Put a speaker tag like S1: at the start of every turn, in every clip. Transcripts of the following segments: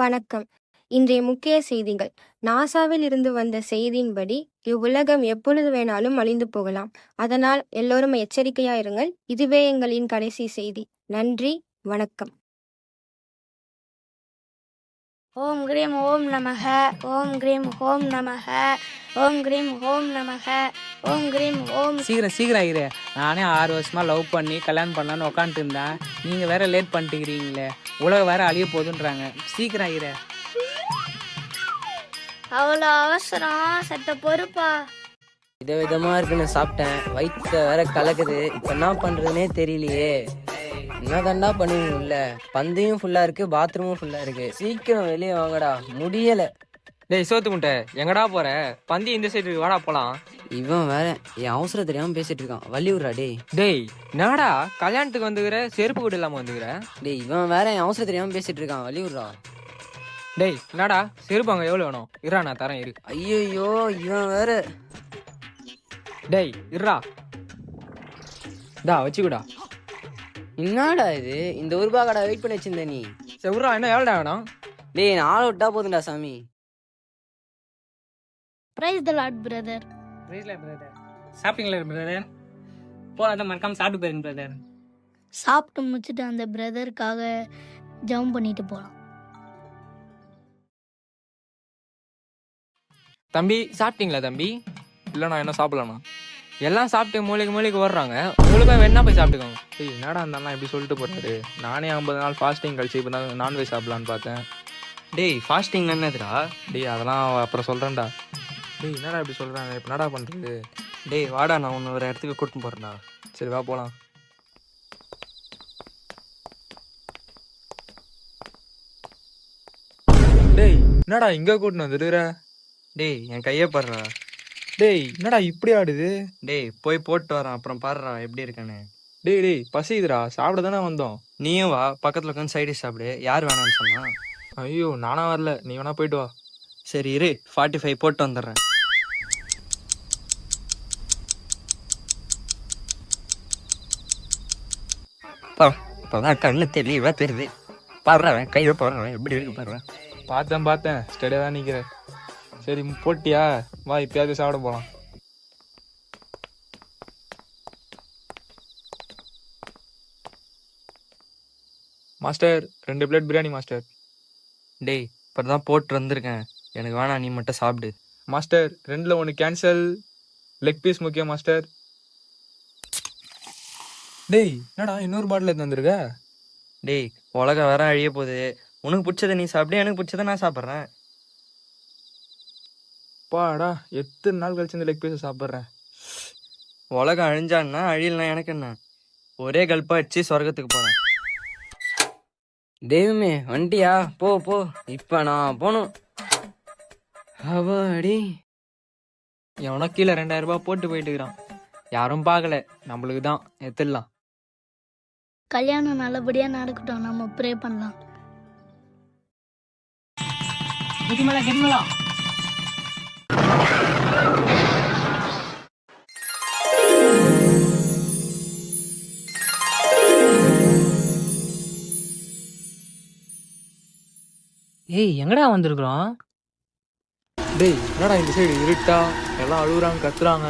S1: வணக்கம். இன்றைய முக்கிய செய்திகள். நாசாவில் இருந்து வந்த செய்தியின்படி இவ்வுலகம் எப்பொழுது வேணாலும் அழிந்து போகலாம். அதனால் எல்லோரும் எச்சரிக்கையா இருங்கள். இதுவே எங்களின் கடைசி செய்தி. நன்றி, வணக்கம்.
S2: ஓம் கிரீம் ஓம் நமக. ஓம் கிரீம் ஓம் நமக. ஓம் கிரீம் ஓம் நமக. ஓம் கிரீம் ஓம்.
S3: சீக்கிரம் ஆகிரு. நானே 6 வருஷமா லவ் பண்ணி கல்யாணம் பண்ணலான்னு உட்காந்துட்டு இருந்தேன். நீங்கள் வேற லேட் பண்ணிட்டுக்கிறீங்களே. உலகம் வேற அழிய போகுதுன்றாங்க. சீக்கிரம் ஆகிரு.
S2: அவ்வளோ அவசரம் சட்ட பொறுப்பா.
S4: விதமா இருக்குன்னு சாப்பிட்டேன். வயிற்ற வேற கலக்குது. இப்ப என்ன பண்றதுன்னே தெரியலையே. என்னதாண்டா பண்ணுவீங்கல்ல. பந்தையும் ஃபுல்லா இருக்கு, பாத்ரூமும் ஃபுல்லா இருக்கு. சீக்கிரம் வெளியே வாங்கடா, முடியல.
S5: டேய் சோத்து முட்டை, எங்கடா போற? பந்தி இந்த சைடு வாடா போலாம்.
S4: இவன் வேற என் அவசரம் தெரியாம பேசிட்டு இருக்கான். வள்ளியூர்ரா டேய்.
S5: டேய் என்னடா கல்யாணத்துக்கு வந்துக்கிற, செருப்பு கூட இல்லாம வந்துக்கிற?
S4: டேய் இவன் வேற என் அவசரம் தெரியாம பேசிட்டு இருக்கான். வள்ளியூர்ரா.
S5: டேய் என்னடா செருப்பு அங்க எவ்வளவு வேணும்? இருடா நான் தரேன் இரு.
S4: ஐயோ இவன் வேற.
S5: டேய் இருடா, டா வச்சுக்கூடா.
S4: என்னடா இது? இந்த ஒரு ரூபா கடை வெயிட் பண்ணி வச்சிருந்த நீ.
S5: செவ்ரா என்ன எவ்வளோடா வேணும்?
S4: டேய் நான் ஆள் விட்டா போதும்டா சாமி.
S2: Price the Lord brother.
S3: சாப்பிட்டீங்களா பிரதர்? போகாத மறக்காம சாப்பிட்டு போயிருங்க பிரதர்.
S2: சாப்பிட்டு முடிச்சுட்டு அந்த பிரதருக்காக ஜம்ப் பண்ணிட்டு போகலாம்.
S5: தம்பி சாப்பிட்டீங்களா தம்பி? இல்லைண்ணா என்ன சாப்பிடலாண்ணா. எல்லாம் சாப்பிட்டு மூளைக்கு வர்றாங்க. உங்களுக்கும் வேணா போய் சாப்பிட்டுக்கோங்க.
S6: டேய் என்னடா இருந்தாலும் இப்படி சொல்லிட்டு போறாரு. நானே 50 நாள் ஃபாஸ்டிங் கழிச்சு இப்போ தான் நான்வெஜ் சாப்பிடலான்னு பார்த்தேன்.
S5: டேய் ஃபாஸ்டிங் என்னதுடா?
S6: டேய் அதெல்லாம் அப்புறம் சொல்கிறேன்டா. டேய் என்னடா இப்படி சொல்கிறாங்க, இப்போ என்னடா பண்ணுறது?
S5: டேய் வாடா, நான் உன்னை ஒரு இடத்துக்கு கூட்டின்னு போறேன்டா.
S6: சரி வா போகலாம். டேய் என்னடா இங்கே கூட்டின்னு வந்துடுற?
S5: டேய் என் கையை பாடுறா.
S6: டேய் என்னடா இப்படி ஆடுது?
S5: டேய் போய் போட்டு வரேன், அப்புறம் பாடுறா எப்படி இருக்கேன்னு.
S6: டேய் பசிக்குதுடா, சாப்பிட தானே வந்தோம்.
S5: நீயும் வா, பக்கத்தில் உட்காந்து சைடு சாப்பிடு. யார் வேணான்னு சொன்னா?
S6: ஐயோ நானா வரல, நீ வேணா போயிட்டு வா.
S5: சரி இரு, 45 போட்டு வந்துடுறேன்.
S7: இப்போதான் கண்ணு தெளிவா தெரியுது. பாடுறவன் கையை போடுறவன் எப்படி இருக்கு பாடுறேன்.
S6: பார்த்தேன் ஸ்டடியாக தான் நிற்கிறேன். சரி போட்டியா? வா இப்பயாவது சாப்பிட போகலாம். Master 2 plate biryani master.
S5: டேய் இப்போ தான் போட்டு வந்திருக்கேன், எனக்கு வேணாம், நீ மட்டும் சாப்பிடு.
S6: மாஸ்டர் 2ல் 1 கேன்சல். லெக் பீஸ் முக்கியம் மாஸ்டர். டேய் என்னடா இன்னொரு பாட்டில் எடுத்து வந்திருக்க?
S5: டேய் உலகம் வேற அழிய போகுது. உனக்கு பிடிச்சதை நீ சாப்பிடு, எனக்கு பிடிச்சதை நான் சாப்பிட்றேன்.
S6: பாடா எத்தனை நாள் கழிச்சு இந்த லெக் பீஸை சாப்பிட்றேன்.
S5: உலகம் அழிஞ்சான்னா அழியலாம், எனக்கு என்ன? ஒரே கல்ப்பா வச்சு சொர்க்கத்துக்கு போறேன்.
S4: தெய்வமே வண்டியா? போ இப்ப நான் போகணும். அவாடி.
S5: எவனோ கீழே 2000 ரூபாய் போட்டு போயிட்டு இருக்கிறான். யாரும் பார்க்கல, நம்மளுக்கு தான் எத்திடலாம்.
S2: கல்யாணம் நல்லபடியா நடக்கட்டும், நம்ம ப்ரே பண்ணலாம்.
S3: ஏய் எங்கடா வந்திருக்கிறோம்?
S6: டேய் என்னடா இந்த சைடு இருட்டா, எல்லாம் அழுகுறாங்க கத்துறாங்க.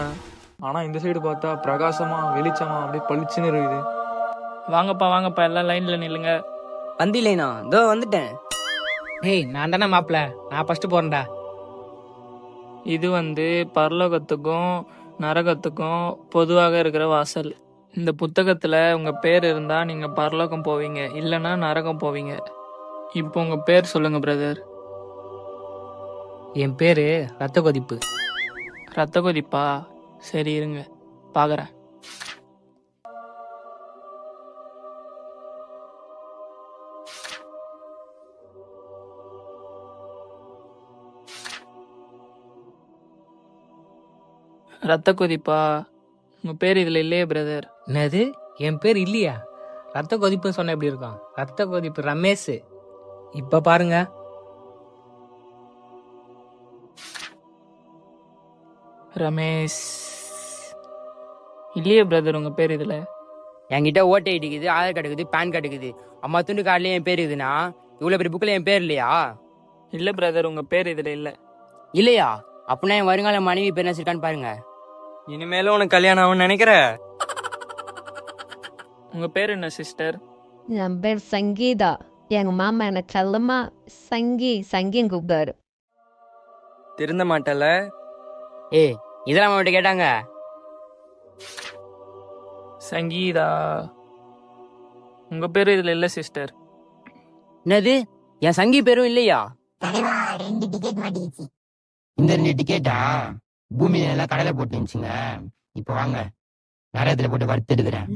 S6: ஆனா இந்த சைடு பார்த்தா பிரகாசமா வெளிச்சமா அப்படியே பளிச்சுன்னு இருக்குது.
S3: வாங்கப்பா எல்லாம் லைன்ல நில்லுங்க.
S4: வந்தில்லைனா இதோ வந்துட்டேன்.
S3: ஏய் நான் தானே மாப்பிள்ள, நான் ஃபர்ஸ்ட் போறேன்டா. இது பரலோகத்துக்கும் நரகத்துக்கும் பொதுவாக இருக்கிற வாசல். இந்த புத்தகத்துல உங்க பேர் இருந்தா நீங்க பரலோகம் போவீங்க, இல்லைன்னா நரகம் போவீங்க. இப்போ உங்க பேர் சொல்லுங்க பிரதர். என் பேரு ரத்த கொதிப்பு. ரத்த கொதிப்பா? சரி இருங்க பாக்குறேன். ரத்த கொதிப்பா? உங்க பேர் இதுல இல்லையே பிரதர். என்னது என் பேர் இல்லையா? ரத்த கொதிப்புன்னு சொன்ன எப்படி இருக்கும்? ரத்த கொதிப்பு ரமேஷ். இப்ப பாருங்க. ரமேஷ் இல்லையே பிரதர் உங்க பேர் இதுல.
S4: என்கிட்ட ஓட்டை ஐடி இருக்குது, ஆதார் கார்டு இருக்குது, பேன் கார்டு இருக்குது. அம்மா துண்டு கார்டுல என் பேர் இருக்குதுன்னா இவ்வளவு பெரிய புக்கில் என் பேர் இல்லையா?
S3: இல்ல பிரதர், உங்க பேர் இதுல இல்ல.
S4: இல்லையா? அப்படின்னா என் வருங்கால மனைவி பேர் என்ன வச்சிருக்கான்னு பாருங்க.
S5: இனிமேலும் உனக்கு கல்யாணம் ஆகும்னு நினைக்கிற?
S3: உங்க பேர் என்ன சிஸ்டர்?
S8: என் பேர் சங்கீதா. எங்க மாமா என்ன செல்லமா சங்கின்னு கூப்பிட்டாரு.
S5: திருந்த மாட்டல?
S4: ஏய், இதெல்லாம் அவன்கிட்ட கேட்டாங்க.
S3: சங்கீதா. உங்க பேர் இதுல இல்ல சிஸ்டர்.
S4: என்னது? என் சங்கி பேரும் இல்லையா?
S7: இந்த 2 டிக்கெட்டா பூமியில எல்லாம் கடலை போட்டு இருந்துச்சுங்க. இப்ப வாங்க, நரகத்துல போட்டு வறுத்து எடுக்கிறேன்.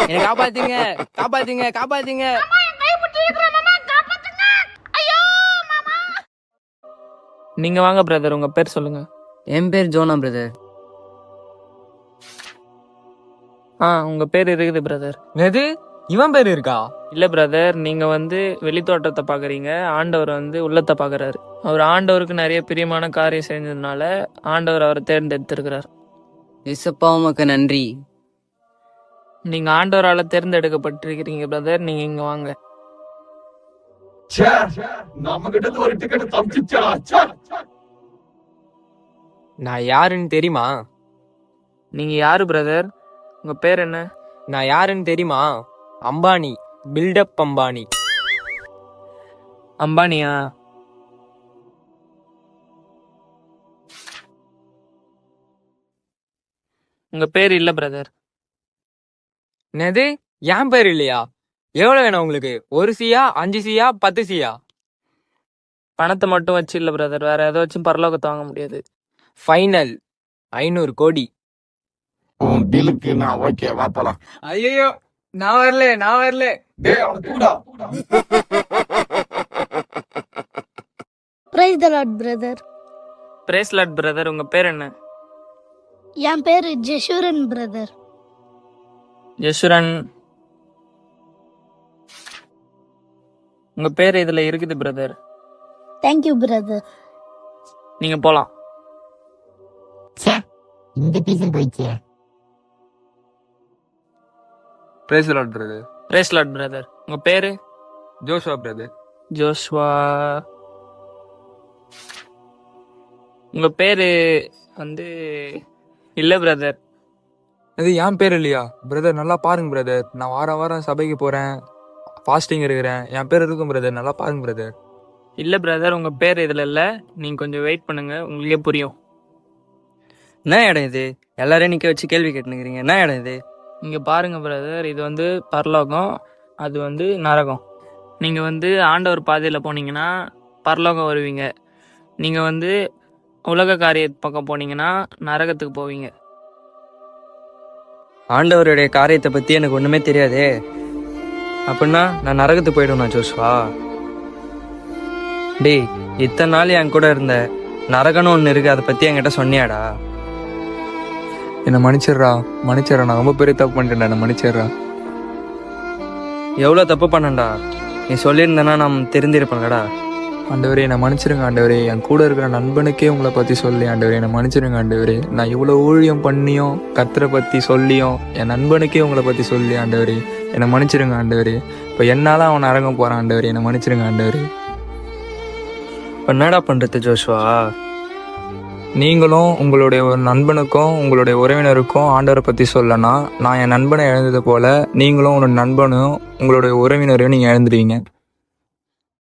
S4: என்னை காப்பாத்துங்க, காப்பாத்துங்க, காப்பாத்துங்க.
S3: நீங்க வாங்க பிரதர், உங்க பேர் சொல்லுங்க.
S4: என் பேர் ஜோனா பிரதர்.
S3: உங்க பேர் இருக்குது பிரதர்.
S5: எது? இவன் பேர் இருக்கா?
S3: இல்ல பிரதர், நீங்க வெளி தோட்டத்தை பாக்குறீங்க, ஆண்டவர் உள்ளத்தை பாக்குறாரு. அவர் ஆண்டவருக்கு நிறைய பிரியமான காரியம் செஞ்சதுனால ஆண்டவர் அவரை தேர்ந்தெடுத்திருக்கிறார்.
S4: இசப்பா உமக்கு நன்றி.
S3: நீங்க ஆண்டவரால தேர்ந்தெடுக்கப்பட்டிருக்கிறீங்க பிரதர். நீங்க இங்க வாங்க.
S5: நான் யாருன்னு தெரியுமா?
S3: நீங்க யாரு பிரதர்? உங்க பேர் என்ன?
S5: நான் யாருன்னு தெரியுமா? அம்பானி, பில்டப் அம்பானி.
S3: அம்பானியா? உங்க பேர் இல்ல பிரதர்.
S5: என்னது? என் பேர் இல்லையா? எவ்வளவு வேணும் உங்களுக்கு? 1 சியா, 5 சியா, 10 சியா?
S3: பணத்தை மட்டும் வச்சு இல்ல பிரதர், வேற எதை வச்சும் பரலோகத்தை வாங்க முடியாது.
S5: ஃபைனல் 500 கோடி.
S7: உன் டீலுக்கு நான் ஓகே, வா போலாம்.
S5: ஐயோ, நான் வரல.
S2: Praise the Lord brother.
S3: Praise Lord brother. உங்க பேர் என்ன?
S2: என் பேரு ஜெஷூரன் பிரதர்.
S3: யசுரன். உங்க பேர் இதுல இருக்குது பிரதர்.
S2: Thank you brother.
S3: நீங்க போலாம்.
S7: இந்த பீஸும் போயிடுச்சு.
S6: Praise the Lord brother.
S3: Praise Lord brother. உங்க பேரு?
S6: Joshua brother.
S3: ஜோஷ்வா. உங்க பேரு இல்ல பிரதர்.
S6: அது என் பேர் இல்லையா பிரதர்? நல்லா பாருங்க பிரதர், நான் வாரம் சபைக்கு போறேன், ஃபாஸ்டிங் இருக்கிறேன். என் பேர் இருக்கும் பிரதர், நல்லா பாருங்க பிரதர்.
S3: இல்ல பிரதர், உங்க பேர் இதுல இல்ல. நீங்க கொஞ்சம் வெயிட் பண்ணுங்க, உங்களுக்கே புரியும்.
S5: என்ன இடம் இது? எல்லாரையும் நிக்க வச்சு கேள்வி கேட்டுக்கிறீங்க. என்ன இடம் இது?
S3: இங்க பாருங்க பிரதர், இது பரலோகம், அது நரகம். நீங்க ஆண்டவர் பாதையில போனீங்கன்னா பரலோகம் வருவீங்க. நீங்க உலக காரிய பக்கம் போனீங்கன்னா நரகத்துக்கு போவீங்க.
S5: ஆண்டவருடைய காரியத்தை பத்தி எனக்கு ஒண்ணுமே தெரியாதே. அப்படின்னா நான் நரகத்துக்கு போயிடுவேனா ஜோஷ்வா? டேய், இத்தனை நாள் என் கூட இருந்த நரகன்னு ஒண்ணு இருக்கு, அதை பத்தி என்கிட்ட சொன்னியாடா?
S6: என்னை மன்னிச்சிடுறா, நான் ரொம்ப பெரிய தப்பு பண்ணிட்டேன்டா, என்னை மன்னிச்சிடுறா.
S5: எவ்வளவு தப்பு பண்ணண்டா? நீ சொல்லியிருந்தனா நான் தெரிஞ்சிருப்பேன்லடா.
S6: ஆண்டவரே என்னை மன்னிச்சிருங்க ஆண்டவரே, என் கூட இருக்கிற நண்பனுக்கே உங்களை பற்றி சொல்லி ஆண்டவரே என்னை மன்னிச்சிருங்க ஆண்டவரே. நான் இவ்வளோ ஊழியம் பண்ணியும் கர்த்தரை பற்றி சொல்லியும் என் நண்பனுக்கே உங்களை பற்றி சொல்லி ஆண்டவரே என்னை மன்னிச்சிருங்க ஆண்டவரே. இப்போ என்னால் அவன் அரங்க போகிறான் ஆண்டவரே, என்னை மன்னிச்சிருங்க ஆண்டவரே.
S5: இப்போ என்னடா பண்ணுறது ஜோஷ்வா?
S6: நீங்களும் உங்களுடைய ஒரு நண்பனுக்கும் உங்களுடைய உறவினருக்கும் ஆண்டவரை பற்றி சொல்லனா, நான் என் நண்பனை இழந்தது போல் நீங்களும் உங்களோட நண்பனும் உங்களுடைய உறவினரையும் நீங்கள் இழந்துடுவீங்க.